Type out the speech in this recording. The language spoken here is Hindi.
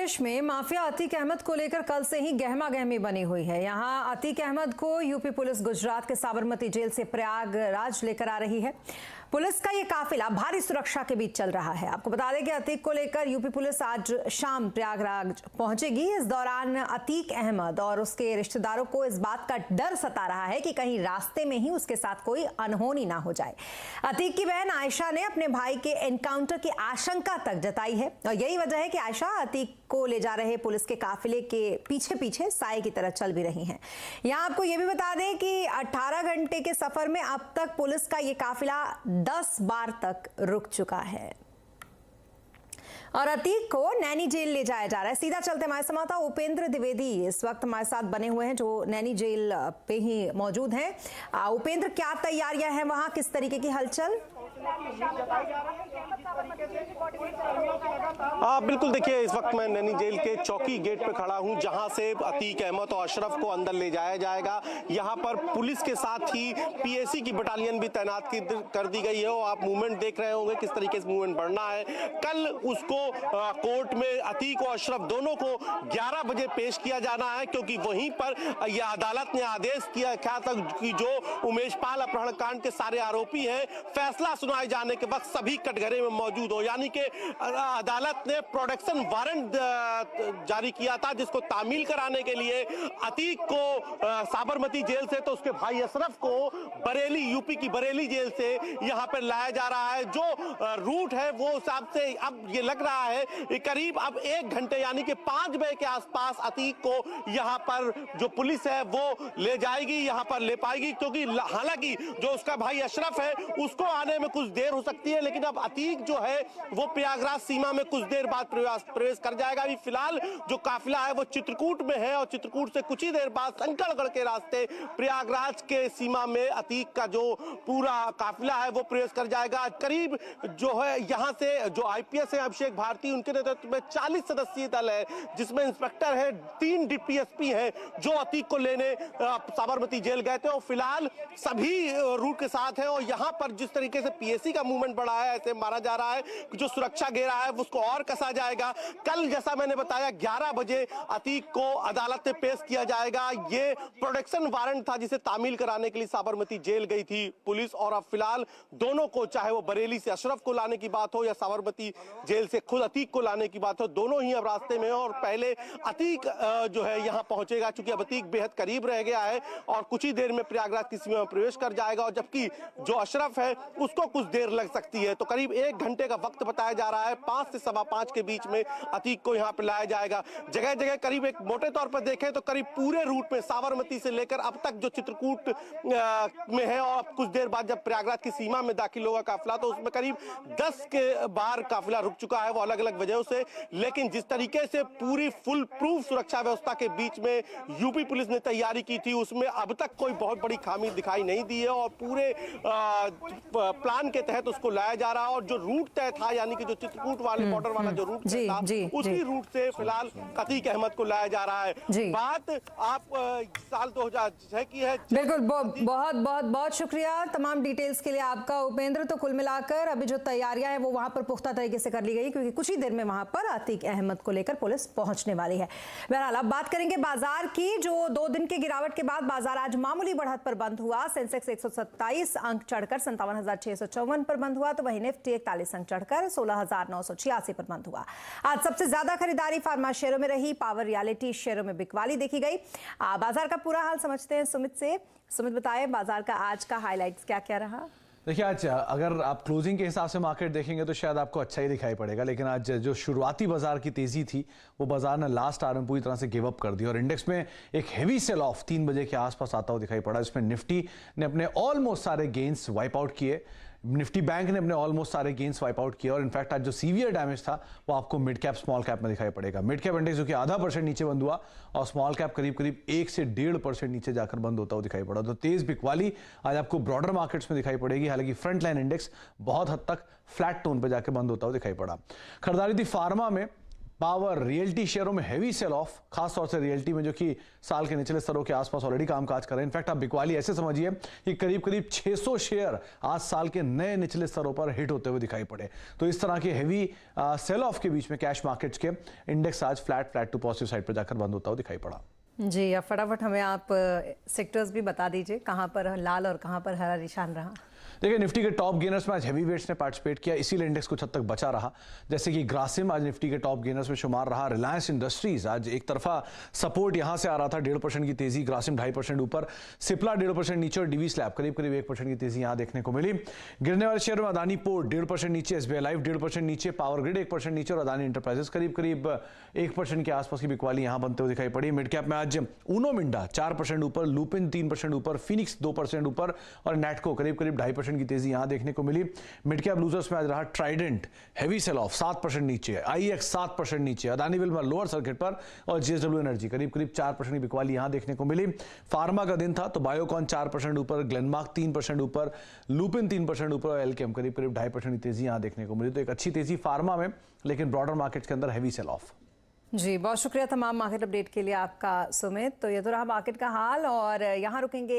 प्रदेश में माफिया अतीक अहमद को लेकर कल से ही गहमा गहमी बनी हुई है। यहां अतीक अहमद को यूपी पुलिस गुजरात के साबरमती जेल से प्रयागराज लेकर आ रही है। पुलिस का ये काफिला भारी सुरक्षा के बीच चल रहा है। आपको बता दें कि अतीक को लेकर यूपी पुलिस आज शाम प्रयागराज पहुंचेगी। इस दौरान अतीक अहमद और उसके रिश्तेदारों को इस बात का डर सता रहा है कि कहीं रास्ते में ही उसके साथ कोई अनहोनी ना हो जाए। अतीक की बहन आयशा ने अपने भाई के एनकाउंटर की आशंका तक जताई है और यही वजह है कि आयशा अतीक को ले जा रहे पुलिस के काफिले के पीछे पीछे साए की तरह चल भी रही हैं। यहाँ आपको ये भी बता दें कि 18 घंटे के सफर में अब तक पुलिस का ये काफिला 10 बार तक रुक चुका है और अतीक को नैनी जेल ले जाया जा रहा है। सीधा चलते हमारे संवाददाता उपेंद्र द्विवेदी इस वक्त हमारे साथ बने हुए हैं, जो नैनी जेल पे ही मौजूद हैं। उपेंद्र, क्या तैयारियां हैं वहां, किस तरीके की हलचल? बिल्कुल, देखिए इस वक्त मैं नैनी जेल के चौकी गेट पे खड़ा हूं, जहां से अतीक अहमद और अशरफ को अंदर ले जाया जाएगा। यहां पर पुलिस के साथ ही पीएसी की बटालियन भी तैनात कर दी गई है और आप मूवमेंट देख रहे होंगे किस तरीके से मूवमेंट बढ़ना है। कल उसको कोर्ट में अतीक और अशरफ दोनों को 11 बजे पेश किया जाना है, क्योंकि वहीं पर यह अदालत ने आदेश किया था कि जो उमेश पाल अपहरण कांड के सारे आरोपी हैं, फैसला सुनाए जाने के वक्त सभी कटघरे में मौजूद हो। यानी कि अदालत ने प्रोडक्शन वारंट जारी किया था, जिसको तामील कराने के लिए अतीक को साबरमती जेल से तो उसके भाई अशरफ को बरेली, यूपी की बरेली जेल से यहां पर लाया जा रहा है। जो रूट है वो हिसाब से अब ये लग रहा है करीब अब 1 घंटे यानी कि 5 बजे के आसपास अतीक को यहां पर जो पुलिस है वो ले जाएगी, यहां पर ले पाएगी, क्योंकि हालांकि जो उसका भाई अशरफ है उसको आने में कुछ देर हो सकती है, लेकिन अब अतीक जो है वो प्रयागराज सीमा में कुछ देर बाद प्रवेश कर जाएगा। अभी फिलहाल जो काफिला है वो चित्रकूट में है और चित्रकूट से कुछ ही देर बाद संकलगढ़ के रास्ते प्रयागराज के सीमा में अतीक का जो पूरा काफिला है वो प्रवेश कर जाएगा। करीब जो है यहाँ से जो आईपीएस है अभिषेक भारती, उनके नेतृत्व में 40 सदस्यीय दल है, जिसमें इंस्पेक्टर है, 3 डीपीएसपी है, जो अतीक को लेने साबरमती जेल गए थे और फिलहाल सभी रूट के साथ है। और यहाँ पर जिस तरीके से पीएसी का मूवमेंट बढ़ा है, ऐसे माना जा रहा है जो सुरक्षा घेरा है उसको और कसा जाएगा। कल जैसा मैंने बताया 11 बजे अतीक को अदालत में पेश किया जाएगा। ये प्रोडक्शन वारंट था जिसे तामील कराने के लिए साबरमती जेल गई थी पुलिस, और अब फिलहाल दोनों को, चाहे वो बरेली से अशरफ को लाने की बात हो या साबरमती जेल से खुद अतीक को लाने की बात हो, दोनों ही अब रास्ते में हो। और पहले अतीक जो है यहाँ पहुंचेगा, क्योंकि अब अतीक बेहद करीब रह गया है और कुछ ही देर में प्रयागराज की सीमा में प्रवेश कर जाएगा, और जबकि जो अशरफ है उसको कुछ देर लग सकती है। तो करीब 1 घंटे का वक्त बताया जा रहा है। 5 से 5:15 के बीच में अतीक को यहाँ पे लाया जाएगा। जगह जगह करीब एक मोटे तौर पर देखें तो करीब पूरे रूट में साबरमती से लेकर अब तक जो चित्रकूट में है और अब कुछ देर बाद जब प्रयागराज की सीमा में दाखिल होगा काफिला, तो उसमें करीब 10 के बार काफिला रुक चुका है, वो अलग अलग वजहों से। लेकिन जिस तरीके से पूरी फुल प्रूफ सुरक्षा व्यवस्था के बीच में यूपी पुलिस ने तैयारी की थी, उसमें अब तक कोई बहुत बड़ी खामी दिखाई नहीं दी है और पूरे प्लान के तहत उसको लाया जा रहा है। और जो रूट तय था, यानी कि जो चित्रकूट वाले बॉर्डर वाला जो रूट था, उसी रूट से फिलहाल अतीक अहमद को लाया जा रहा है। बात आप साल 2006 की है। बिल्कुल, बहुत बहुत बहुत शुक्रिया तमाम डिटेल्स के लिए आपका उपेंद्र। तो कुल मिलाकर अभी जो तैयारियां हैं वो वहां पर पुख्ता तरीके से कर ली गई, क्योंकि कुछ ही देर में वहां पर अतीक अहमद को लेकर पुलिस पहुंचने वाली है। बहरहाल अब बात करेंगे बाजार की। जो 2 दिन के गिरावट के बाद बाजार आज मामूली बढ़त पर बंद हुआ। सेंसेक्स 127 अंक चढ़कर 57,654 पर बंद हुआ, तो वहीं निफ्टी 41 अंक चढ़कर 16,986 पर बंद हुआ। आज सबसे ज्यादा खरीदारी फार्मा शेयरों में रही, पावर रियलिटी शेयरों में बिकवाली देखी गई। बाजार का पूरा हाल समझते हैं सुमित से। सुमित, बताएं बाजार का आज का हाईलाइट्स क्या क्या रहा? देखिए, आज अगर आप क्लोजिंग के हिसाब से मार्केट देखेंगे तो शायद आपको अच्छा ही दिखाई पड़ेगा, लेकिन आज जो शुरुआती बाजार की तेजी थी वो बाजार ने लास्ट आवर में पूरी तरह से गिव अप कर दी और इंडेक्स में एक हेवी सेल ऑफ 3 बजे के आसपास आता हुआ दिखाई पड़ा। इसमें निफ्टी ने अपने ऑलमोस्ट सारे गेन्स वाइप आउट किए, निफ्टी बैंक ने अपने ऑलमोस्ट सारे गेन्स वाइप आउट किए और इनफैक्ट आज जो सीवियर डैमेज था वो आपको मिड कैप स्मॉल कैप में दिखाई पड़ेगा। मिड कैप इंडेक्स जो कि 0.5% नीचे बंद हुआ और स्मॉल कैप करीब 1 से 1.5% नीचे जाकर बंद होता हुआ दिखाई पड़ा। तो तेज बिकवाली आज आपको ब्रॉडर मार्केट्स में दिखाई पड़ेगी। हालांकि फ्रंट लाइन इंडेक्स बहुत हद तक फ्लैट टोन पर जाकर बंद होता हुआ दिखाई पड़ा। खरीदारी थी फार्मा में पावर रियल्टी शेयरों में हैवी सेल ऑफ, खासतौर से रियल्टी में जो कि साल के निचले स्तरों के आसपास ऑलरेडी कामकाज कर रहे हैं। इनफैक्ट आप बिकवाली ऐसे समझिए कि करीब करीब 600 शेयर आज साल के नए निचले स्तरों पर हिट होते हुए दिखाई पड़े। तो इस तरह के हैवी सेल ऑफ के बीच में कैश मार्केट्स के इंडेक्स आज फ्लैट टू पॉजिटिव साइड पर जाकर बंद होता हुआ दिखाई पड़ा। जी, अब फटाफट हमें आप सेक्टर्स भी बता दीजिए, कहां पर लाल और कहां पर हरा निशान रहा। देखिए, निफ्टी के टॉप गेनर्स में आज हैवी वेट्स ने पार्टिसिपेट किया, इसीलिए इंडेक्स कुछ हद तक बचा रहा। जैसे कि ग्रासिम आज निफ्टी के टॉप गेनर्स में शुमार रहा। रिलायंस इंडस्ट्रीज आज एक तरफा सपोर्ट यहां से आ रहा था, 1.5% की तेजी, ग्रासिम 2.5% ऊपर, सिप्ला 1.5% नीचे और डीवी स्लैब करीब करीब 1% की तेजी यहां देखने को मिली। गिरने वाले शेयर में अदानी पोर्ट 1.5% नीचे, एसबीआई लाइफ 1.5% नीचे, पावर ग्रिड 1% नीचे और अदानी इंटरप्राइजेस करीब करीब 1% के आसपास की बिकवाली यहां बनते हुए दिखाई पड़ी। मिड कैप में आज ऊनो मिंडा 4% ऊपर, लुपिन 3% ऊपर, फिनिक्स 2% ऊपर और नेटको करीब करीब 2.5% की तेजी यहां देखने को मिली। मिड कैप लूजर्स में आज रहा ट्राइडेंट, हैवी सेल ऑफ 7% नीचे, आईएक्स 7% नीचे, अदानी विल्मर लोअर सर्किट पर और जेएसडब्ल्यू एनर्जी करीब करीब 4% की बिकवाली यहां देखने को मिली। फार्मा का दिन था तो बायोकॉन 4% ऊपर, ग्लेनमार्क 3% ऊपर, लुपिन 3% ऊपर और एल्केम करीब करीब 2.5% की तेजी यहां देखने को मिली। तो एक अच्छी तेजी फार्मा में, लेकिन ब्रॉडर मार्केट्स के अंदर हैवी सेल ऑफ। जी, बहुत शुक्रिया तमाम मार्केट अपडेट के लिए आपका सुमित। तो ये तो रहा मार्केट का हाल और यहाँ रुकेंगे।